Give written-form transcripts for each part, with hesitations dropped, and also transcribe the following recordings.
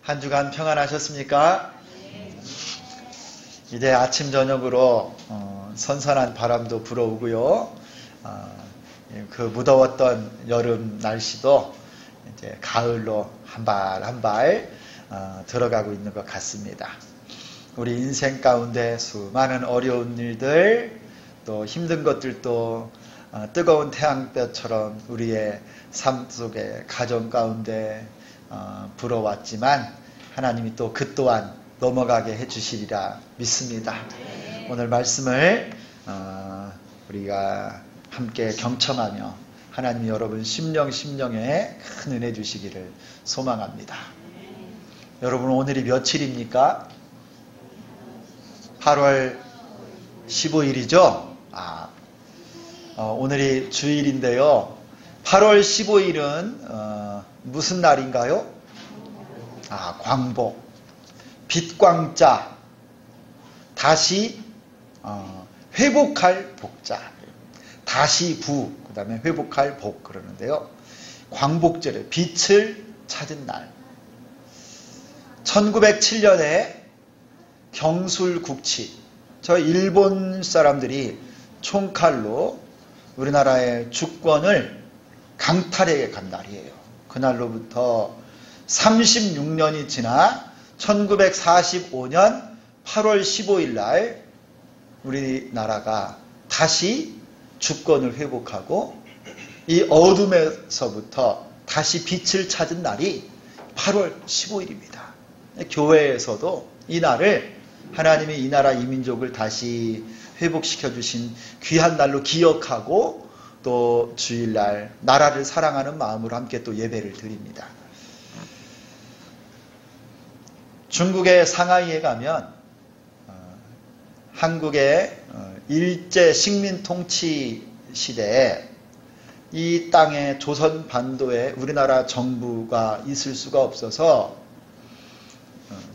한 주간 평안하셨습니까? 이제 아침 저녁으로 선선한 바람도 불어오고요. 그 무더웠던 여름 날씨도 이제 가을로 한 발 한 발 들어가고 있는 것 같습니다. 우리 인생 가운데 수많은 어려운 일들, 또 힘든 것들도 뜨거운 태양볕처럼 우리의 삶 속에 가정 가운데 불어왔지만 하나님이 또 그 또한 넘어가게 해주시리라 믿습니다. 오늘 말씀을 우리가 함께 경청하며 하나님이 여러분 심령에 큰 은혜 주시기를 소망합니다. 여러분 오늘이 며칠입니까? 8월 15일이죠? 오늘이 주일인데요. 8월 15일은 무슨 날인가요? 광복. 빛광자. 다시 회복할 복자. 다시 부. 그 다음에 회복할 복 그러는데요. 광복절에 빛을 찾은 날. 1907년에 경술국치. 저 일본 사람들이 총칼로 우리나라의 주권을 강탈해 간 날이에요. 그날로부터 36년이 지나 1945년 8월 15일 날 우리나라가 다시 주권을 회복하고 이 어둠에서부터 다시 빛을 찾은 날이 8월 15일입니다. 교회에서도 이 날을 하나님이 이 나라 이 민족을 다시 회복시켜 주신 귀한 날로 기억하고 또 주일날 나라를 사랑하는 마음으로 함께 또 예배를 드립니다. 중국의 상하이에 가면 한국의 일제 식민 통치 시대에 이 땅에 조선 반도에 우리나라 정부가 있을 수가 없어서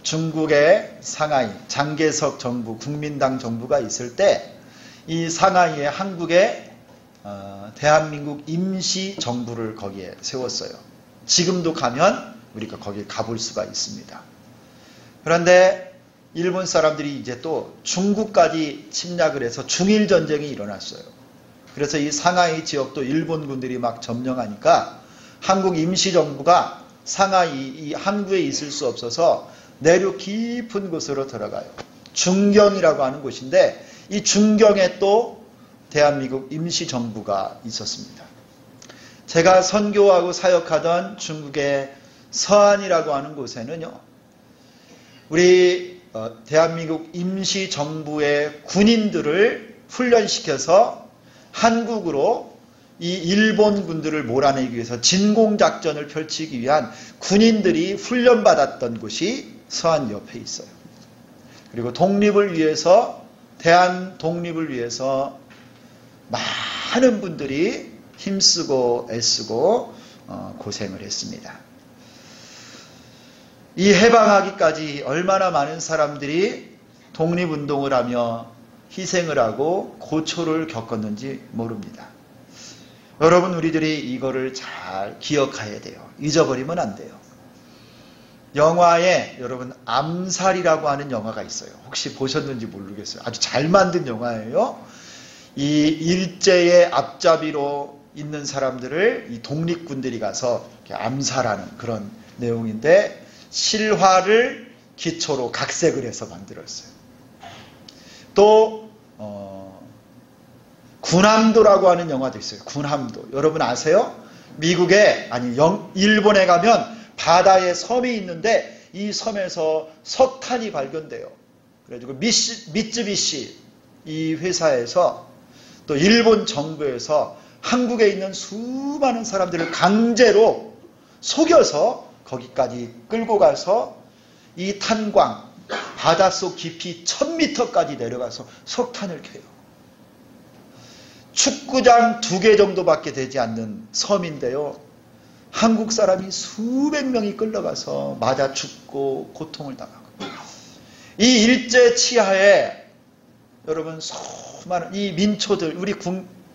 중국의 상하이 장개석 정부 국민당 정부가 있을 때 이 상하이에 한국의 대한민국 임시 정부를 거기에 세웠어요. 지금도 가면 우리가 거기 가볼 수가 있습니다. 그런데 일본 사람들이 이제 또 중국까지 침략을 해서 중일 전쟁이 일어났어요. 그래서 이 상하이 지역도 일본군들이 막 점령하니까 한국 임시정부가 상하이 이 항구에 있을 수 없어서 내륙 깊은 곳으로 들어가요. 중경이라고 하는 곳인데 이 중경에 또 대한민국 임시정부가 있었습니다. 제가 선교하고 사역하던 중국의 서안이라고 하는 곳에는요. 우리 대한민국 임시정부의 군인들을 훈련시켜서 한국으로 이 일본군들을 몰아내기 위해서 진공작전을 펼치기 위한 군인들이 훈련받았던 곳이 서안 옆에 있어요. 그리고 독립을 위해서 대한 독립을 위해서 많은 분들이 힘쓰고 애쓰고 고생을 했습니다. 이 해방하기까지 얼마나 많은 사람들이 독립운동을 하며 희생을 하고 고초를 겪었는지 모릅니다. 여러분 우리들이 이거를 잘 기억해야 돼요. 잊어버리면 안 돼요. 영화에 여러분 암살이라고 하는 영화가 있어요. 혹시 보셨는지 모르겠어요. 아주 잘 만든 영화예요. 이 일제의 앞잡이로 있는 사람들을 이 독립군들이 가서 암살하는 그런 내용인데 실화를 기초로 각색을 해서 만들었어요. 또 군함도라고 하는 영화도 있어요. 군함도. 여러분 아세요? 미국에 일본에 가면 바다에 섬이 있는데 이 섬에서 석탄이 발견돼요. 그래가지고 미쯔비시 이 회사에서 또 일본 정부에서 한국에 있는 수많은 사람들을 강제로 속여서 거기까지 끌고 가서 이 탄광 바닷속 깊이 1000m까지 내려가서 석탄을 캐요. 축구장 2개 정도밖에 되지 않는 섬인데요. 한국 사람이 수백 명이 끌려가서 맞아 죽고 고통을 당하고 이 일제 치하에 여러분 수많은 이 민초들 우리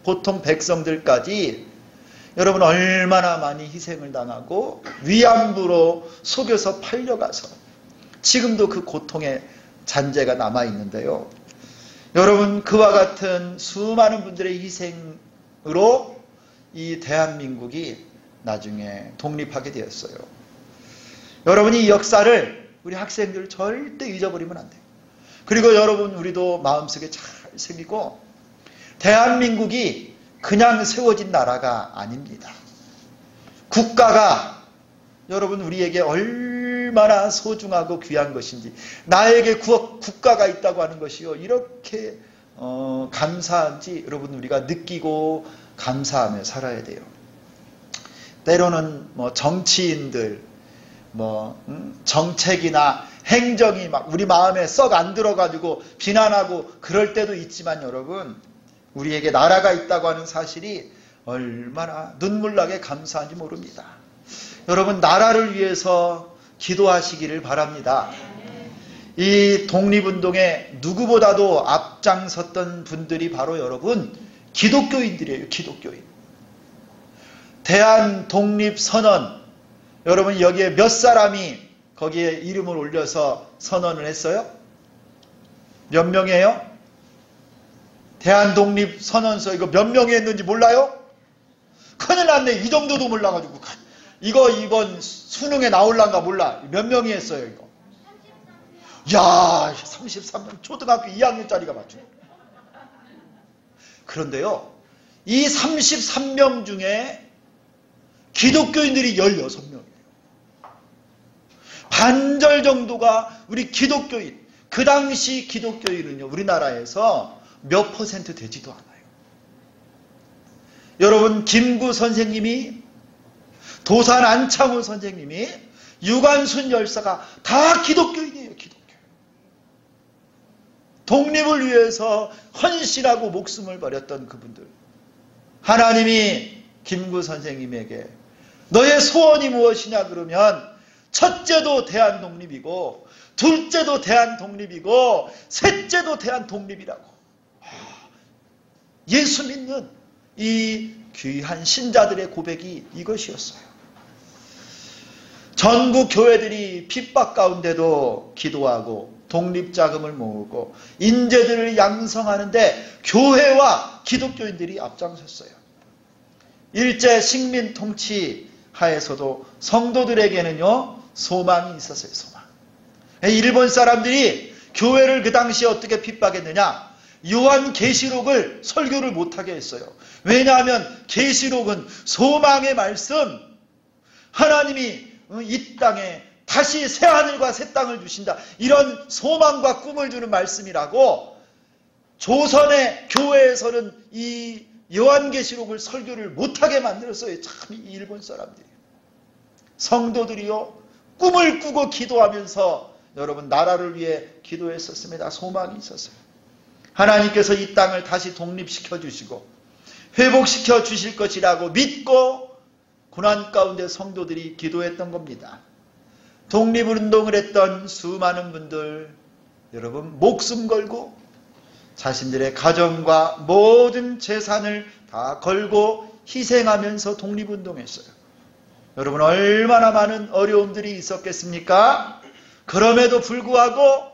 보통 백성들까지 여러분 얼마나 많이 희생을 당하고 위안부로 속여서 팔려가서 지금도 그 고통의 잔재가 남아있는데요. 여러분 그와 같은 수많은 분들의 희생으로 이 대한민국이 나중에 독립하게 되었어요. 여러분 이 역사를 우리 학생들 절대 잊어버리면 안 돼요. 그리고 여러분 우리도 마음속에 잘 새기고 대한민국이 그냥 세워진 나라가 아닙니다. 국가가 여러분 우리에게 얼마나 소중하고 귀한 것인지, 나에게 국가가 있다고 하는 것이요 이렇게 감사한지 여러분 우리가 느끼고 감사하며 살아야 돼요. 때로는 정치인들 정책이나 행정이 막 우리 마음에 썩 안 들어가지고 비난하고 그럴 때도 있지만 여러분 우리에게 나라가 있다고 하는 사실이 얼마나 눈물나게 감사한지 모릅니다. 여러분 나라를 위해서 기도하시기를 바랍니다. 이 독립운동에 누구보다도 앞장섰던 분들이 바로 여러분 기독교인들이에요. 기독교인. 대한독립선언, 여러분 여기에 몇 사람이 거기에 이름을 올려서 선언을 했어요? 몇 명이에요? 대한독립선언서 이거 몇 명이 했는지 몰라요? 큰일 났네. 이 정도도 몰라가지고 이거 이번 수능에 나올란가 몰라. 몇 명이 했어요 이거? 야 33명 초등학교 2학년짜리가 맞죠. 그런데요 이 33명 중에 기독교인들이 16명이에요. 반절 정도가 우리 기독교인. 그 당시 기독교인은요 우리나라에서 몇 퍼센트 되지도 않아요. 여러분 김구 선생님이, 도산 안창호 선생님이, 유관순 열사가 다 기독교인이에요. 기독교. 독립을 위해서 헌신하고 목숨을 버렸던 그분들. 하나님이 김구 선생님에게 너의 소원이 무엇이냐 그러면 첫째도 대한독립이고 둘째도 대한독립이고 셋째도 대한독립이라고. 예수 믿는 이 귀한 신자들의 고백이 이것이었어요. 전국 교회들이 핍박 가운데도 기도하고 독립자금을 모으고 인재들을 양성하는데 교회와 기독교인들이 앞장섰어요. 일제 식민 통치 하에서도 성도들에게는요 소망이 있었어요. 소망. 일본 사람들이 교회를 그 당시에 어떻게 핍박했느냐, 요한계시록을 설교를 못하게 했어요. 왜냐하면 계시록은 소망의 말씀, 하나님이 이 땅에 다시 새하늘과 새 땅을 주신다, 이런 소망과 꿈을 주는 말씀이라고 조선의 교회에서는 이 요한계시록을 설교를 못하게 만들었어요. 참 이 일본 사람들이. 성도들이요 꿈을 꾸고 기도하면서 여러분 나라를 위해 기도했었습니다. 소망이 있었어요. 하나님께서 이 땅을 다시 독립시켜 주시고 회복시켜 주실 것이라고 믿고 고난 가운데 성도들이 기도했던 겁니다. 독립운동을 했던 수많은 분들, 여러분 목숨 걸고 자신들의 가정과 모든 재산을 다 걸고 희생하면서 독립운동했어요. 여러분 얼마나 많은 어려움들이 있었겠습니까? 그럼에도 불구하고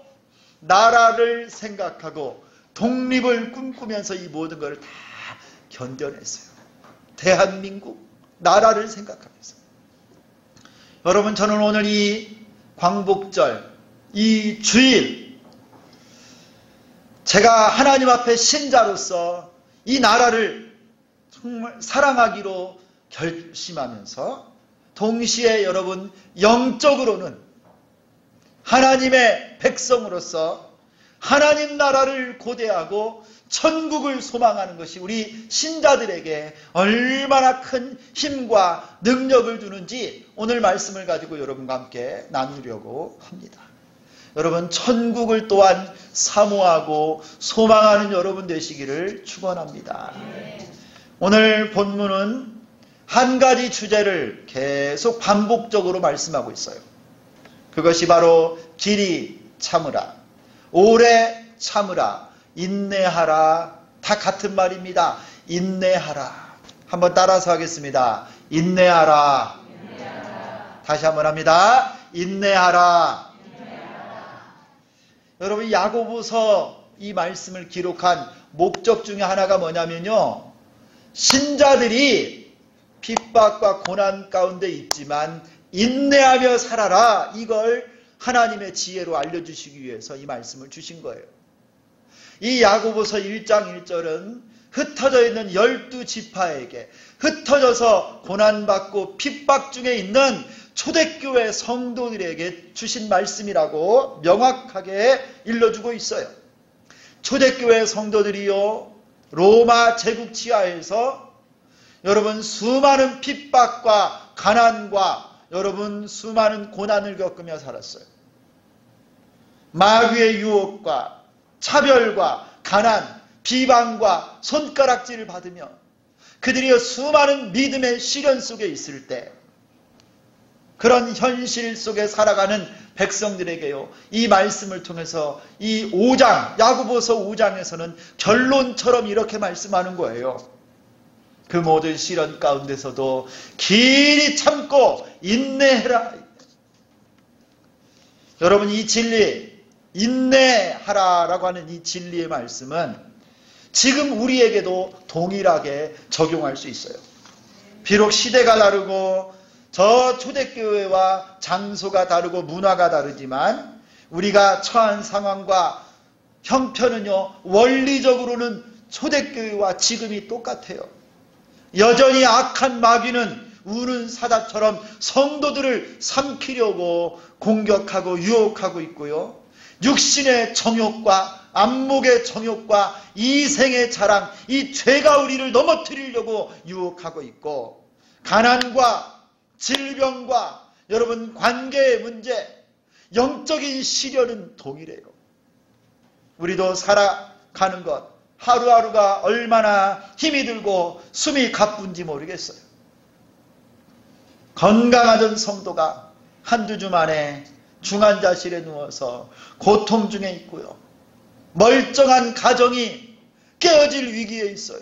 나라를 생각하고 독립을 꿈꾸면서 이 모든 것을 다 견뎌냈어요. 대한민국 나라를 생각하면서. 여러분 저는 오늘 이 광복절, 이 주일, 제가 하나님 앞에 신자로서 이 나라를 정말 사랑하기로 결심하면서 동시에 여러분 영적으로는 하나님의 백성으로서 하나님 나라를 고대하고 천국을 소망하는 것이 우리 신자들에게 얼마나 큰 힘과 능력을 주는지 오늘 말씀을 가지고 여러분과 함께 나누려고 합니다. 여러분 천국을 또한 사모하고 소망하는 여러분 되시기를 축원합니다. 오늘 본문은 한 가지 주제를 계속 반복적으로 말씀하고 있어요. 그것이 바로 길이 참으라, 오래 참으라, 인내하라. 다 같은 말입니다. 인내하라. 한번 따라서 하겠습니다. 인내하라. 다시 한번 합니다. 인내하라. 여러분, 야고보서 이 말씀을 기록한 목적 중에 하나가 뭐냐면요, 신자들이 핍박과 고난 가운데 있지만 인내하며 살아라, 이걸 하나님의 지혜로 알려주시기 위해서 이 말씀을 주신 거예요. 이 야고보서 1장 1절은 흩어져 있는 12지파에게, 흩어져서 고난받고 핍박 중에 있는 초대교회 성도들에게 주신 말씀이라고 명확하게 일러주고 있어요. 초대교회 성도들이요, 로마 제국 지하에서 여러분 수많은 핍박과 가난과 여러분 수많은 고난을 겪으며 살았어요. 마귀의 유혹과 차별과 가난, 비방과 손가락질을 받으며 그들이 수많은 믿음의 시련 속에 있을 때, 그런 현실 속에 살아가는 백성들에게요, 이 말씀을 통해서 이 5장, 야고보서 5장에서는 결론처럼 이렇게 말씀하는 거예요. 그 모든 시련 가운데서도 길이 참고 인내해라. 여러분, 이 진리, 인내하라라고 하는 이 진리의 말씀은 지금 우리에게도 동일하게 적용할 수 있어요. 비록 시대가 다르고 저 초대교회와 장소가 다르고 문화가 다르지만 우리가 처한 상황과 형편은요, 원리적으로는 초대교회와 지금이 똑같아요. 여전히 악한 마귀는 우는 사자처럼 성도들을 삼키려고 공격하고 유혹하고 있고요, 육신의 정욕과 안목의 정욕과 이생의 자랑, 이 죄가 우리를 넘어뜨리려고 유혹하고 있고, 가난과 질병과 여러분 관계의 문제, 영적인 시련은 동일해요. 우리도 살아가는 것, 하루하루가 얼마나 힘이 들고 숨이 가쁜지 모르겠어요. 건강하던 성도가 한두 주 만에 중환자실에 누워서 고통 중에 있고요, 멀쩡한 가정이 깨어질 위기에 있어요.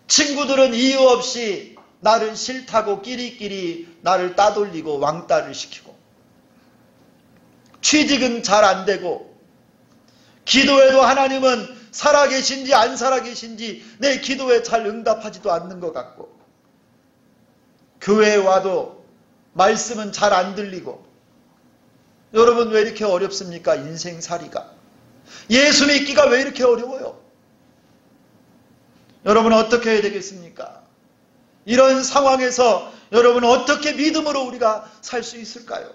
친구들은 이유 없이 나를 싫다고 끼리끼리 나를 따돌리고 왕따를 시키고, 취직은 잘 안 되고, 기도해도 하나님은 살아계신지 안 살아계신지 내 기도에 잘 응답하지도 않는 것 같고, 교회에 와도 말씀은 잘 안 들리고, 여러분, 왜 이렇게 어렵습니까? 인생살이가. 예수 믿기가 왜 이렇게 어려워요? 여러분, 어떻게 해야 되겠습니까? 이런 상황에서 여러분, 어떻게 믿음으로 우리가 살 수 있을까요?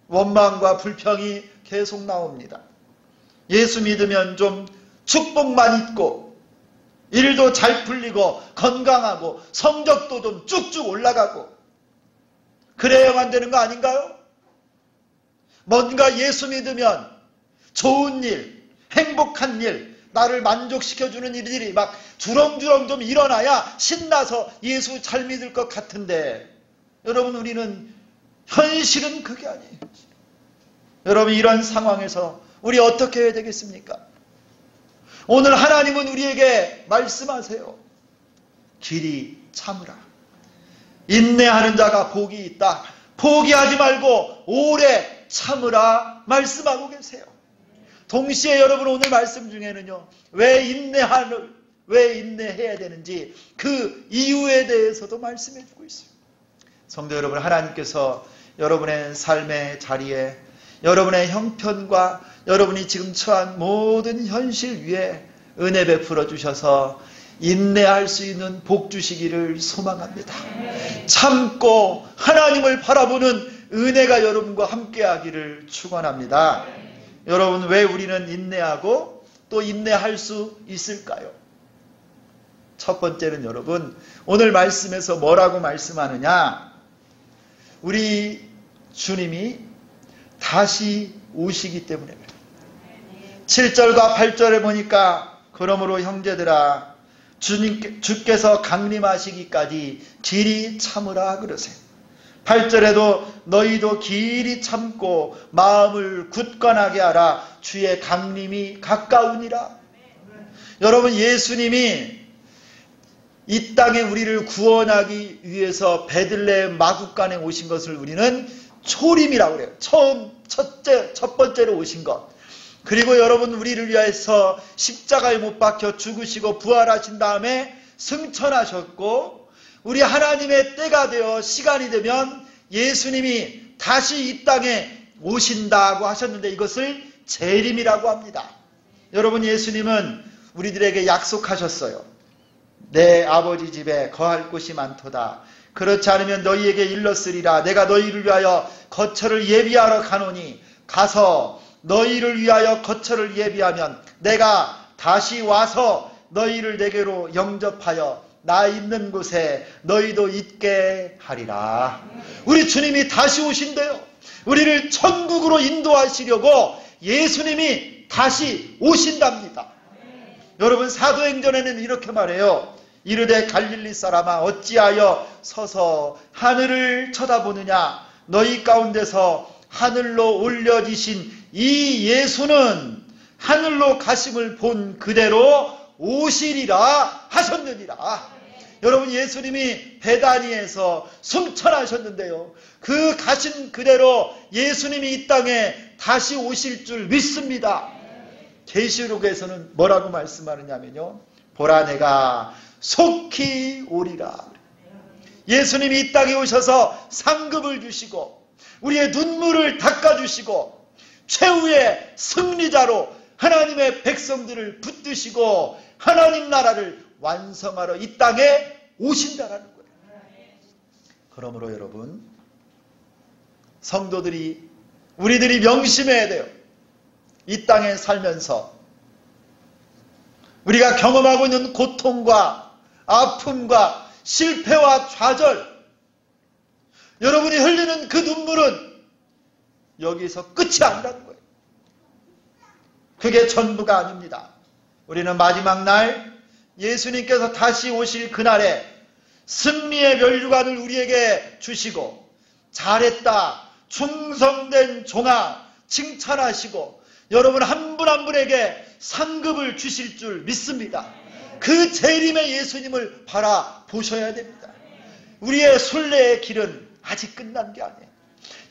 원망과 불평이 계속 나옵니다. 예수 믿으면 좀 축복만 있고 일도 잘 풀리고 건강하고 성적도 좀 쭉쭉 올라가고 그래야만 되는 거 아닌가요? 뭔가 예수 믿으면 좋은 일, 행복한 일, 나를 만족시켜주는 일들이 막 주렁주렁 좀 일어나야 신나서 예수 잘 믿을 것 같은데, 여러분, 우리는 현실은 그게 아니에요. 여러분, 이런 상황에서 우리 어떻게 해야 되겠습니까? 오늘 하나님은 우리에게 말씀하세요. 길이 참으라. 인내하는 자가 복이 있다. 포기하지 말고 오래 참으라 말씀하고 계세요. 동시에 여러분, 오늘 말씀 중에는요, 왜 인내해야 되는지 그 이유에 대해서도 말씀해 주고 있어요. 성도 여러분, 하나님께서 여러분의 삶의 자리에, 여러분의 형편과 여러분이 지금 처한 모든 현실 위에 은혜 베풀어 주셔서 인내할 수 있는 복 주시기를 소망합니다. 참고 하나님을 바라보는 은혜가 여러분과 함께하기를 축원합니다. 여러분, 왜 우리는 인내하고 또 인내할 수 있을까요? 첫 번째는 여러분, 오늘 말씀에서 뭐라고 말씀하느냐? 우리 주님이 다시 오시기 때문에 그래요. 7절과 8절에 보니까, 그러므로 형제들아, 주께서 강림하시기까지 길이 참으라 그러세요. 8절에도 너희도 길이 참고 마음을 굳건하게 하라. 주의 강림이 가까우니라. 여러분, 예수님이 이 땅에 우리를 구원하기 위해서 베들레헴 마구간에 오신 것을 우리는 초림이라고 그래요. 첫 번째로 오신 것. 그리고 여러분, 우리를 위해서 십자가에 못 박혀 죽으시고 부활하신 다음에 승천하셨고, 우리 하나님의 때가 되어 시간이 되면 예수님이 다시 이 땅에 오신다고 하셨는데, 이것을 재림이라고 합니다. 여러분, 예수님은 우리들에게 약속하셨어요. 내 아버지 집에 거할 곳이 많도다. 그렇지 않으면 너희에게 일렀으리라. 내가 너희를 위하여 거처를 예비하러 가노니, 가서 너희를 위하여 거처를 예비하면 내가 다시 와서 너희를 내게로 영접하여 나 있는 곳에 너희도 있게 하리라. 우리 주님이 다시 오신대요. 우리를 천국으로 인도하시려고 예수님이 다시 오신답니다. 여러분, 사도행전에는 이렇게 말해요. 이르되 갈릴리 사람아, 어찌하여 서서 하늘을 쳐다보느냐. 너희 가운데서 하늘로 올려지신 이 예수는 하늘로 가심을 본 그대로 오시리라 하셨느니라. 여러분, 예수님이 베다니에서 승천하셨는데요, 그 가신 그대로 예수님이 이 땅에 다시 오실 줄 믿습니다. 계시록에서는 뭐라고 말씀하느냐면요, 보라 내가 속히 오리라. 예수님이 이 땅에 오셔서 상급을 주시고 우리의 눈물을 닦아주시고 최후의 승리자로 하나님의 백성들을 붙드시고 하나님 나라를 완성하러 이 땅에 오신다라는 거예요. 그러므로 여러분, 성도들이, 우리들이 명심해야 돼요. 이 땅에 살면서 우리가 경험하고 있는 고통과 아픔과 실패와 좌절, 여러분이 흘리는 그 눈물은 여기서 끝이 아니라는 거예요. 그게 전부가 아닙니다. 우리는 마지막 날 예수님께서 다시 오실 그날에 승리의 면류관을 우리에게 주시고, 잘했다, 충성된 종아 칭찬하시고, 여러분 한 분 한 분에게 상급을 주실 줄 믿습니다. 그 재림의 예수님을 바라보셔야 됩니다. 우리의 순례의 길은 아직 끝난 게 아니에요.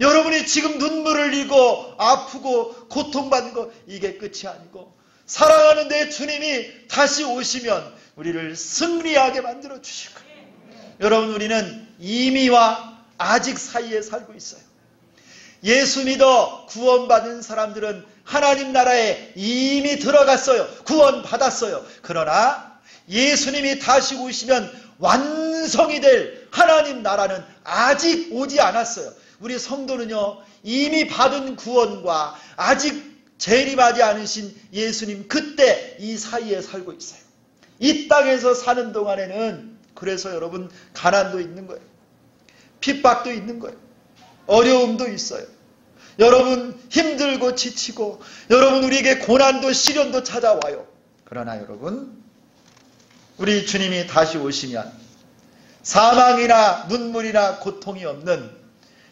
여러분이 지금 눈물을 흘리고 아프고 고통받는 거, 이게 끝이 아니고, 사랑하는 내 주님이 다시 오시면 우리를 승리하게 만들어 주실 거예요. 여러분, 우리는 이미와 아직 사이에 살고 있어요. 예수 믿어 구원받은 사람들은 하나님 나라에 이미 들어갔어요. 구원받았어요. 그러나 예수님이 다시 오시면 완성이 될 하나님 나라는 아직 오지 않았어요. 우리 성도는요, 이미 받은 구원과 아직 재림하지 않으신 예수님, 그때 이 사이에 살고 있어요. 이 땅에서 사는 동안에는 그래서 여러분, 가난도 있는 거예요. 핍박도 있는 거예요. 어려움도 있어요. 여러분 힘들고 지치고, 여러분 우리에게 고난도 시련도 찾아와요. 그러나 여러분, 우리 주님이 다시 오시면 사망이나 눈물이나 고통이 없는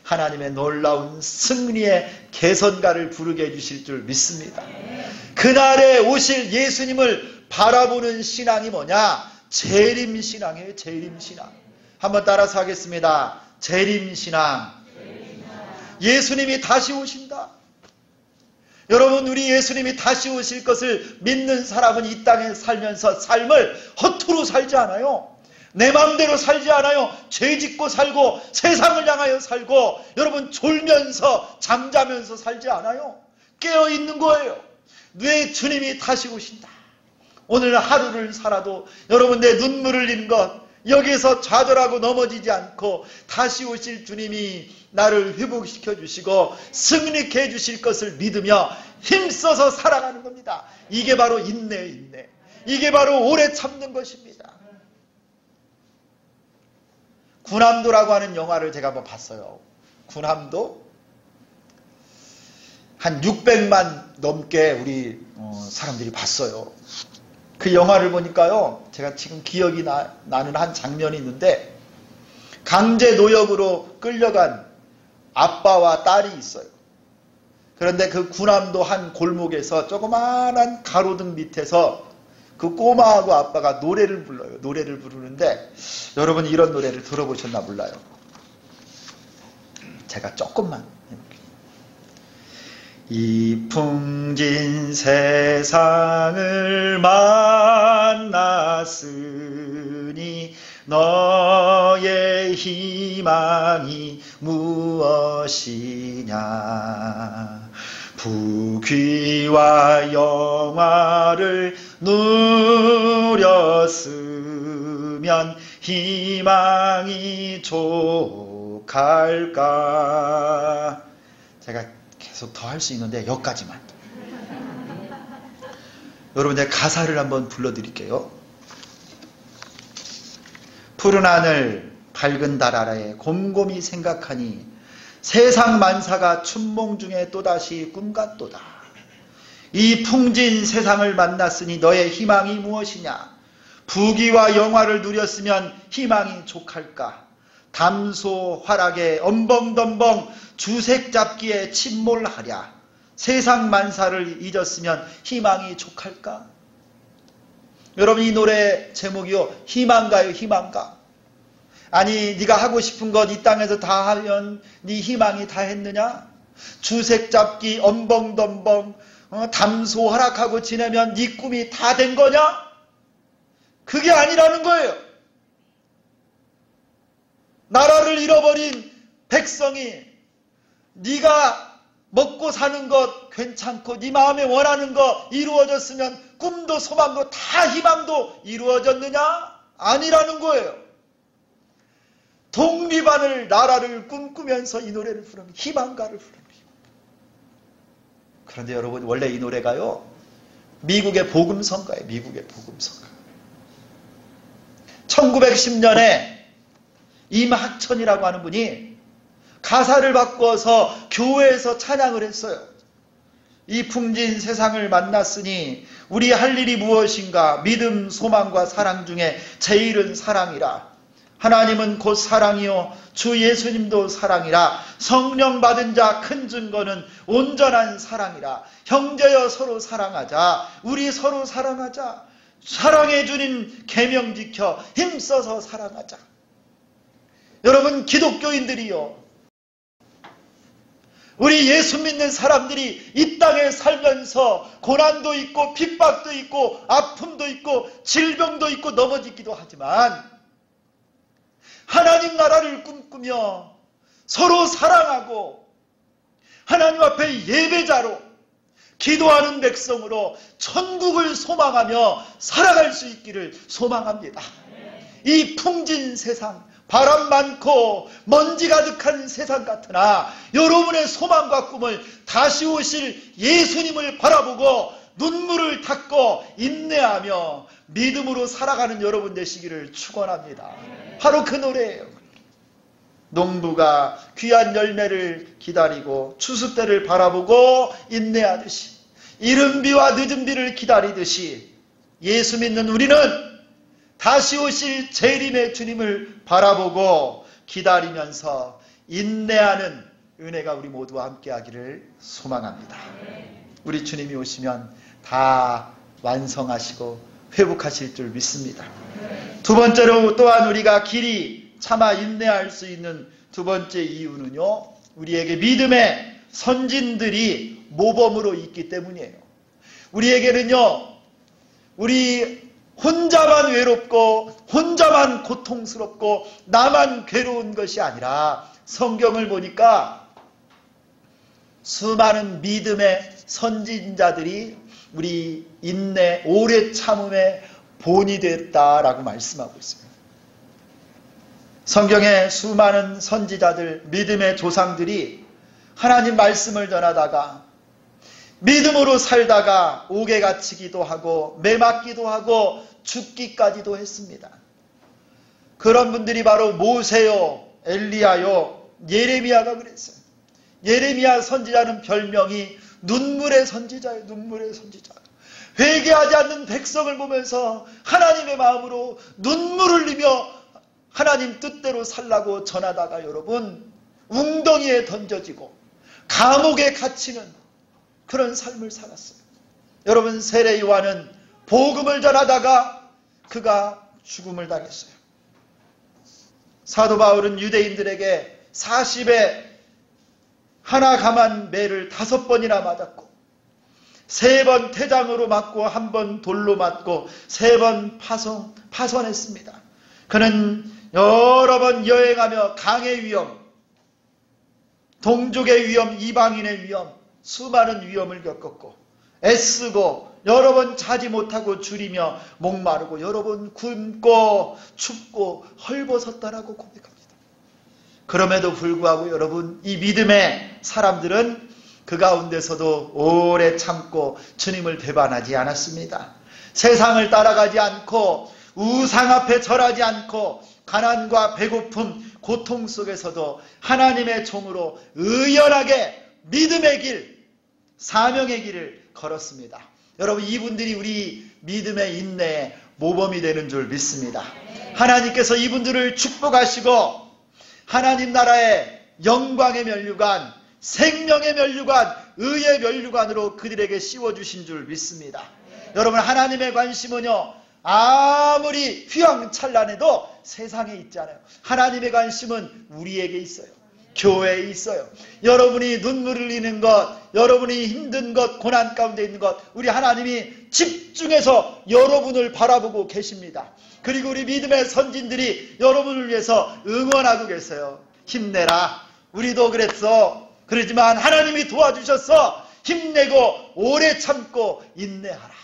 하나님의 놀라운 승리의 개선가를 부르게 해주실 줄 믿습니다. 그날에 오실 예수님을 바라보는 신앙이 뭐냐? 재림신앙이에요. 재림신앙. 한번 따라서 하겠습니다. 재림신앙. 예수님이 다시 오신다. 여러분, 우리 예수님이 다시 오실 것을 믿는 사람은 이 땅에 살면서 삶을 허투루 살지 않아요. 내 마음대로 살지 않아요. 죄 짓고 살고 세상을 향하여 살고, 여러분 졸면서 잠자면서 살지 않아요. 깨어있는 거예요. 내 주님이 다시 오신다. 오늘 하루를 살아도 여러분, 내 눈물을 흘린 것, 여기에서 좌절하고 넘어지지 않고 다시 오실 주님이 나를 회복시켜 주시고 승리케 해 주실 것을 믿으며 힘써서 살아가는 겁니다. 이게 바로 인내예요, 인내. 이게 바로 오래 참는 것입니다. 군함도라고 하는 영화를 제가 한번 봤어요. 군함도 한 600만 넘게 우리 사람들이 봤어요. 그 영화를 보니까요, 제가 지금 기억이 나는 한 장면이 있는데, 강제 노역으로 끌려간 아빠와 딸이 있어요. 그런데 그 군함도 한 골목에서 조그마한 가로등 밑에서 그 꼬마하고 아빠가 노래를 불러요. 노래를 부르는데 여러분 이런 노래를 들어보셨나 몰라요. 제가 조금만 해볼게요. 이 풍진 세상을 만났으니 너의 희망이 무엇이냐. 부귀와 영화를 누렸으면 희망이 족할까. 제가 계속 더 할 수 있는데 여기까지만. 여러분 제가 가사를 한번 불러드릴게요. 푸른 하늘 밝은 달 아래에 곰곰이 생각하니 세상 만사가 춘몽 중에 또다시 꿈같도다. 이 풍진 세상을 만났으니 너의 희망이 무엇이냐. 부귀와 영화를 누렸으면 희망이 족할까. 담소 화락에 엄벙덤벙 주색 잡기에 침몰하랴. 세상 만사를 잊었으면 희망이 족할까. 여러분 이 노래 제목이요, 희망가요, 희망가. 아니 네가 하고 싶은 것 이 땅에서 다 하면 네 희망이 다 했느냐. 주색 잡기 엄벙덤벙 담소 화락하고 지내면 네 꿈이 다 된 거냐. 그게 아니라는 거예요. 나라를 잃어버린 백성이 네가 먹고 사는 것 괜찮고 네 마음에 원하는 거 이루어졌으면 꿈도 소망도 다 희망도 이루어졌느냐? 아니라는 거예요. 독립하는 나라를 꿈꾸면서 이 노래를 부르면 희망가를 부릅니다. 그런데 여러분 원래 이 노래가요, 미국의 복음성가예요. 미국의 복음성가. 1910년에 임학천이라고 하는 분이 가사를 바꿔서 교회에서 찬양을 했어요. 이 풍진 세상을 만났으니 우리 할 일이 무엇인가. 믿음, 소망과 사랑 중에 제일은 사랑이라. 하나님은 곧 사랑이요 주 예수님도 사랑이라. 성령 받은 자 큰 증거는 온전한 사랑이라. 형제여 서로 사랑하자. 우리 서로 사랑하자. 사랑해 주님 계명 지켜 힘써서 사랑하자. 여러분 기독교인들이요, 우리 예수 믿는 사람들이 이 땅에 살면서 고난도 있고 핍박도 있고 아픔도 있고 질병도 있고 넘어지기도 하지만 하나님 나라를 꿈꾸며 서로 사랑하고 하나님 앞에 예배자로 기도하는 백성으로 천국을 소망하며 살아갈 수 있기를 소망합니다. 이 풍진 세상, 바람 많고 먼지 가득한 세상 같으나 여러분의 소망과 꿈을 다시 오실 예수님을 바라보고 눈물을 닦고 인내하며 믿음으로 살아가는 여러분 되시기를 축원합니다. 바로 그 노래예요. 농부가 귀한 열매를 기다리고 추수 때를 바라보고 인내하듯이, 이른 비와 늦은 비를 기다리듯이 예수 믿는 우리는 다시 오실 재림의 주님을 바라보고 기다리면서 인내하는 은혜가 우리 모두와 함께 하기를 소망합니다. 우리 주님이 오시면 다 완성하시고 회복하실 줄 믿습니다. 두 번째로 또한 우리가 길이 참아 인내할 수 있는 두 번째 이유는요, 우리에게 믿음의 선진들이 모범으로 있기 때문이에요. 우리에게는요, 우리 혼자만 외롭고 혼자만 고통스럽고 나만 괴로운 것이 아니라 성경을 보니까 수많은 믿음의 선진자들이 우리 인내, 오래 참음의 본이 됐다라고 말씀하고 있습니다. 성경의 수많은 선지자들, 믿음의 조상들이 하나님 말씀을 전하다가 믿음으로 살다가 옥에 갇히기도 하고 매맞기도 하고 죽기까지도 했습니다. 그런 분들이 바로 모세요, 엘리야요, 예레미야가 그랬어요. 예레미야 선지자는 별명이 눈물의 선지자예요. 눈물의 선지자. 회개하지 않는 백성을 보면서 하나님의 마음으로 눈물을 흘리며 하나님 뜻대로 살라고 전하다가 여러분 웅덩이에 던져지고 감옥에 갇히는 그런 삶을 살았어요. 여러분 세례 요한은 복음을 전하다가 그가 죽음을 당했어요. 사도 바울은 유대인들에게 40에 하나 감한 매를 5번이나 맞았고 3번 태장으로 맞고 1번 돌로 맞고 3번 파손했습니다. 그는 여러 번 여행하며 강의 위험, 동족의 위험, 이방인의 위험, 수많은 위험을 겪었고 애쓰고 여러 번 자지 못하고 줄이며 목마르고 여러 번 굶고 춥고 헐벗었다라고 고백합니다. 그럼에도 불구하고 여러분, 이 믿음의 사람들은 그 가운데서도 오래 참고 주님을 배반하지 않았습니다. 세상을 따라가지 않고 우상 앞에 절하지 않고 가난과 배고픔, 고통 속에서도 하나님의 종으로 의연하게 믿음의 길, 사명의 길을 걸었습니다. 여러분, 이분들이 우리 믿음의 인내의 모범이 되는 줄 믿습니다. 하나님께서 이분들을 축복하시고 하나님 나라의 영광의 면류관, 생명의 면류관, 의의 면류관으로 그들에게 씌워주신 줄 믿습니다. 여러분, 하나님의 관심은요, 아무리 휘황찬란해도 세상에 있지 않아요. 하나님의 관심은 우리에게 있어요. 교회에 있어요. 여러분이 눈물 흘리는 것, 여러분이 힘든 것, 고난 가운데 있는 것, 우리 하나님이 집중해서 여러분을 바라보고 계십니다. 그리고 우리 믿음의 선진들이 여러분을 위해서 응원하고 계세요. 힘내라. 우리도 그랬어. 그러지만 하나님이 도와주셨어. 힘내고 오래 참고 인내하라.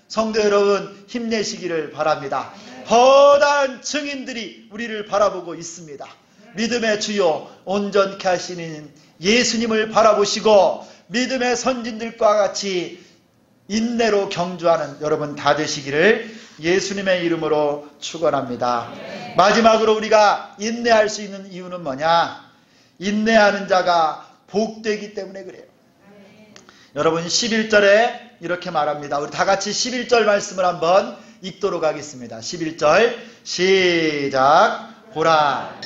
성도 여러분, 힘내시기를 바랍니다. 거대한 증인들이 우리를 바라보고 있습니다. 믿음의 주요 온전케 하시는 예수님을 바라보시고 믿음의 선진들과 같이 인내로 경주하는 여러분 다 되시기를 예수님의 이름으로 축원합니다. 마지막으로 우리가 인내할 수 있는 이유는 뭐냐? 인내하는 자가 복되기 때문에 그래요. 여러분, 11절에 이렇게 말합니다. 우리 다 같이 11절 말씀을 한번 읽도록 하겠습니다. 11절 시작. 보라,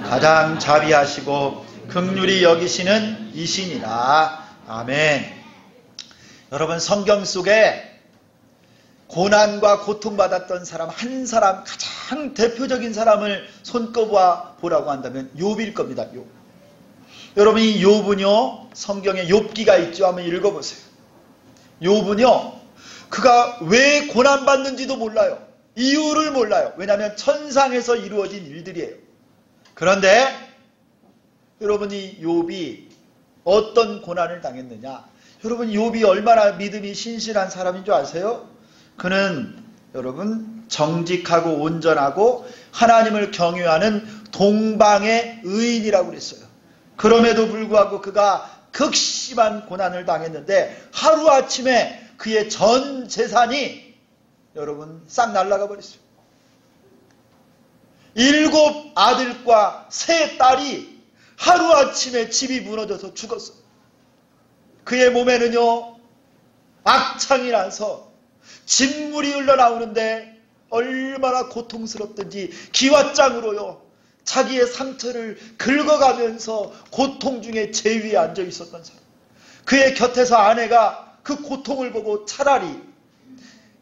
가장 자비하시고 긍휼히 여기시는 이신이라. 아멘. 여러분, 성경 속에 고난과 고통받았던 사람 한 사람, 가장 대표적인 사람을 손꼽아 보라고 한다면 욥일 겁니다. 욥. 여러분, 이 욥은요, 성경에 욥기가 있죠. 한번 읽어보세요. 욥은요, 그가 왜 고난받는지도 몰라요. 이유를 몰라요. 왜냐하면 천상에서 이루어진 일들이에요. 그런데 여러분이 욥이 어떤 고난을 당했느냐? 여러분, 욥이 얼마나 믿음이 신실한 사람인 줄 아세요? 그는 여러분 정직하고 온전하고 하나님을 경외하는 동방의 의인이라고 그랬어요. 그럼에도 불구하고 그가 극심한 고난을 당했는데 하루아침에 그의 전 재산이 여러분 싹 날아가 버렸어요. 7 아들과 3 딸이 하루아침에 집이 무너져서 죽었어요. 그의 몸에는요, 악창이 나서 진물이 흘러나오는데 얼마나 고통스럽든지 기왓장으로요, 자기의 상처를 긁어가면서 고통 중에 제위에 앉아 있었던 사람. 그의 곁에서 아내가 그 고통을 보고 차라리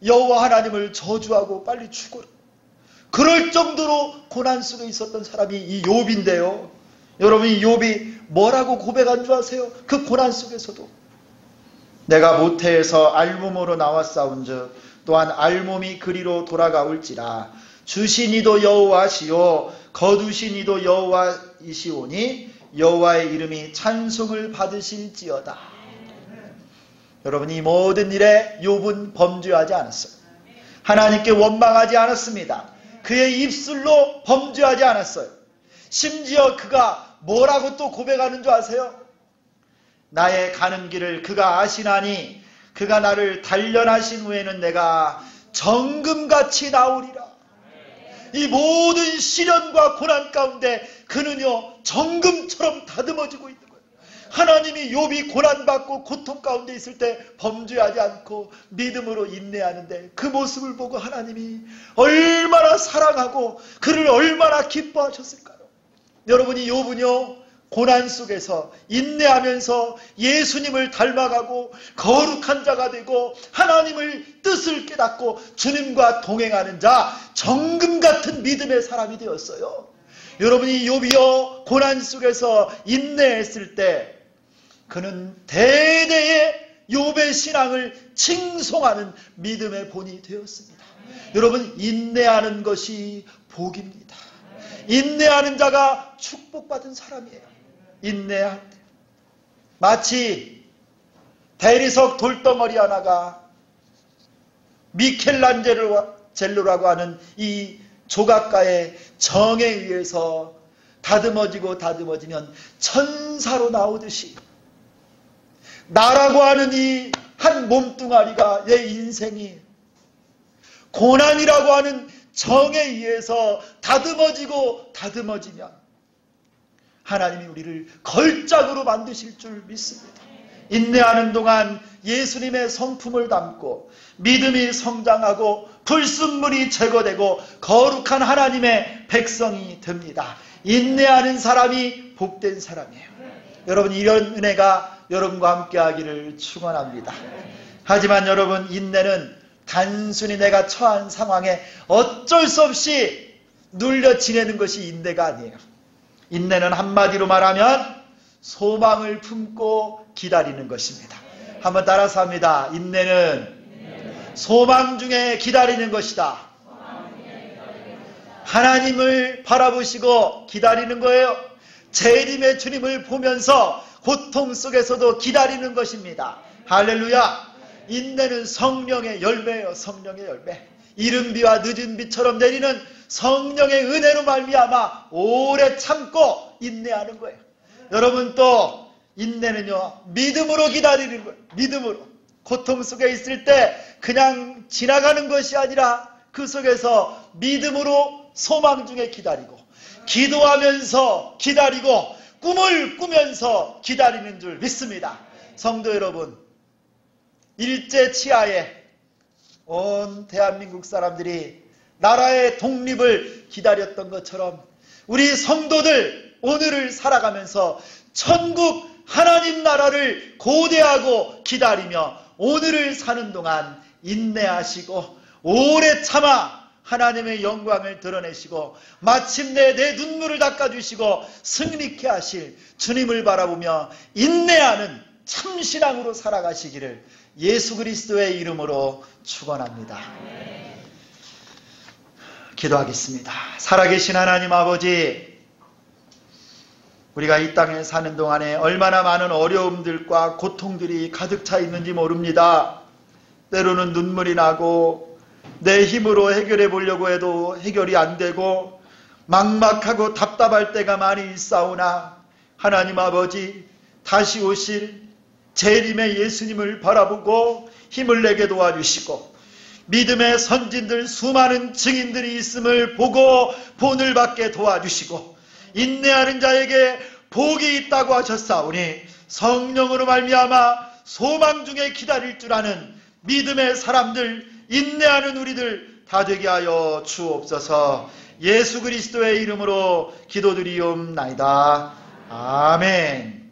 여호와 하나님을 저주하고 빨리 죽어라, 그럴 정도로 고난 속에 있었던 사람이 이 욥인데요. 여러분, 이 욥이 뭐라고 고백한 줄 아세요? 그 고난 속에서도 내가 모태에서 알몸으로 나왔사온즉 또한 알몸이 그리로 돌아가올지라. 주신 이도 여호와시요 거두신 이도 여호와이시오니 여호와의 이름이 찬송을 받으실지어다. 여러분, 이 모든 일에 욥은 범죄하지 않았어요. 하나님께 원망하지 않았습니다. 그의 입술로 범죄하지 않았어요. 심지어 그가 뭐라고 또 고백하는 줄 아세요? 나의 가는 길을 그가 아시나니 그가 나를 단련하신 후에는 내가 정금같이 나오리라. 이 모든 시련과 고난 가운데 그는요, 정금처럼 다듬어지고 있는 거예요. 하나님이 욥이 고난받고 고통 가운데 있을 때 범죄하지 않고 믿음으로 인내하는데 그 모습을 보고 하나님이 얼마나 사랑하고 그를 얼마나 기뻐하셨을까요? 여러분이 욥은요, 고난 속에서 인내하면서 예수님을 닮아가고 거룩한 자가 되고 하나님을 뜻을 깨닫고 주님과 동행하는 자, 정금 같은 믿음의 사람이 되었어요. 여러분이 욥이요, 고난 속에서 인내했을 때 그는 대대의 욥의 신앙을 칭송하는 믿음의 본이 되었습니다. 여러분, 인내하는 것이 복입니다. 인내하는 자가 축복받은 사람이에요. 인내할 때 마치 대리석 돌덩어리 하나가 미켈란젤로라고 하는 이 조각가의 정에 의해서 다듬어지면 천사로 나오듯이 나라고 하는 이 한 몸뚱아리가, 내 인생이 고난이라고 하는 정에 의해서 다듬어지면 하나님이 우리를 걸작으로 만드실 줄 믿습니다. 인내하는 동안 예수님의 성품을 담고 믿음이 성장하고 불순물이 제거되고 거룩한 하나님의 백성이 됩니다. 인내하는 사람이 복된 사람이에요. 여러분, 이런 은혜가 여러분과 함께 하기를 축원합니다. 하지만 여러분, 인내는 단순히 내가 처한 상황에 어쩔 수 없이 눌려 지내는 것이 인내가 아니에요. 인내는 한마디로 말하면 소망을 품고 기다리는 것입니다. 한번 따라서 합니다. 인내는 소망 중에 기다리는 것이다. 하나님을 바라보시고 기다리는 거예요. 재림의 주님을 보면서 고통 속에서도 기다리는 것입니다. 할렐루야. 인내는 성령의 열매예요. 성령의 열매. 이른 비와 늦은 비처럼 내리는 성령의 은혜로 말미암아 오래 참고 인내하는 거예요. 여러분, 또 인내는요, 믿음으로 기다리는 거예요. 믿음으로. 고통 속에 있을 때 그냥 지나가는 것이 아니라 그 속에서 믿음으로 소망 중에 기다리고, 기도하면서 기다리고, 꿈을 꾸면서 기다리는 줄 믿습니다. 성도 여러분, 일제 치하에 온 대한민국 사람들이 나라의 독립을 기다렸던 것처럼 우리 성도들 오늘을 살아가면서 천국 하나님 나라를 고대하고 기다리며 오늘을 사는 동안 인내하시고 오래 참아 하나님의 영광을 드러내시고 마침내 내 눈물을 닦아주시고 승리케 하실 주님을 바라보며 인내하는 참신앙으로 살아가시기를 예수 그리스도의 이름으로 축원합니다. 기도하겠습니다. 살아계신 하나님 아버지, 우리가 이 땅에 사는 동안에 얼마나 많은 어려움들과 고통들이 가득 차 있는지 모릅니다. 때로는 눈물이 나고 내 힘으로 해결해 보려고 해도 해결이 안 되고 막막하고 답답할 때가 많이 있사오나 하나님 아버지, 다시 오실 재림의 예수님을 바라보고 힘을 내게 도와주시고 믿음의 선진들 수많은 증인들이 있음을 보고 본을 받게 도와주시고 인내하는 자에게 복이 있다고 하셨사오니 성령으로 말미암아 소망 중에 기다릴 줄 아는 믿음의 사람들, 인내하는 우리들 다 되게 하여 주옵소서. 예수 그리스도의 이름으로 기도드리옵나이다. 아멘.